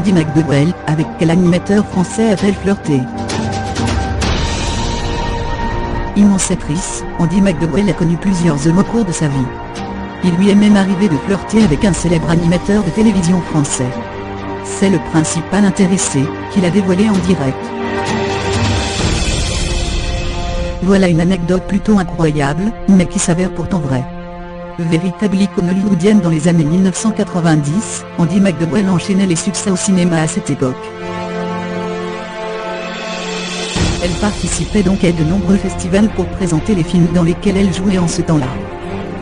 Andy McDowell, avec quel animateur français a-t-elle flirté? Immense actrice, Andy McDowell a connu plusieurs hommes au cours de sa vie. Il lui est même arrivé de flirter avec un célèbre animateur de télévision français. C'est le principal intéressé, qu'il a dévoilé en direct. Voilà une anecdote plutôt incroyable, mais qui s'avère pourtant vraie. Véritable icône hollywoodienne dans les années 1990, Andy McDowell enchaînait les succès au cinéma à cette époque. Elle participait donc à de nombreux festivals pour présenter les films dans lesquels elle jouait en ce temps-là.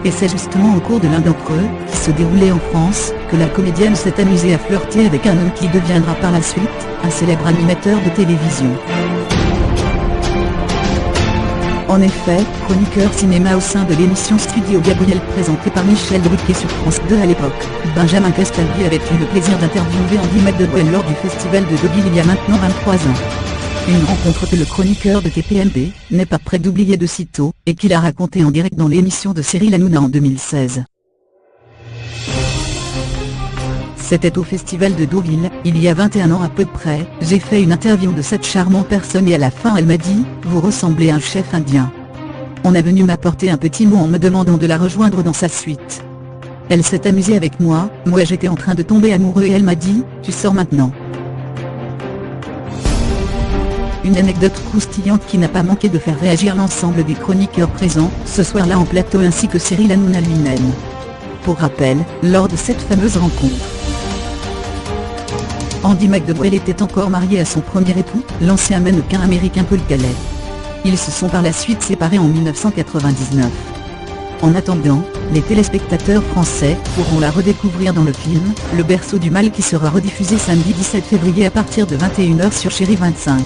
Et c'est justement au cours de l'un d'entre eux, qui se déroulait en France, que la comédienne s'est amusée à flirter avec un homme qui deviendra par la suite, un célèbre animateur de télévision. En effet, chroniqueur cinéma au sein de l'émission Studio Gabriel présentée par Michel Drucker sur France 2 à l'époque, Benjamin Castaldi avait eu le plaisir d'interviewer Andy McDowell lors du festival de Deauville il y a maintenant 23 ans. Une rencontre que le chroniqueur de TPMP n'est pas prêt d'oublier de sitôt, et qu'il a raconté en direct dans l'émission de Cyril Hanouna en 2016. C'était au festival de Deauville, il y a 21 ans à peu près, j'ai fait une interview de cette charmante personne et à la fin elle m'a dit « Vous ressemblez à un chef indien ». On est venu m'apporter un petit mot en me demandant de la rejoindre dans sa suite. Elle s'est amusée avec moi j'étais en train de tomber amoureux et elle m'a dit « Tu sors maintenant ». Une anecdote croustillante qui n'a pas manqué de faire réagir l'ensemble des chroniqueurs présents ce soir-là en plateau ainsi que Cyril Hanouna lui-même. Pour rappel, lors de cette fameuse rencontre, Andy McDowell était encore marié à son premier époux, l'ancien mannequin américain Paul Calais. Ils se sont par la suite séparés en 1999. En attendant, les téléspectateurs français pourront la redécouvrir dans le film « Le berceau du mal » qui sera rediffusé samedi 17 février à partir de 21 h sur Chérie 25.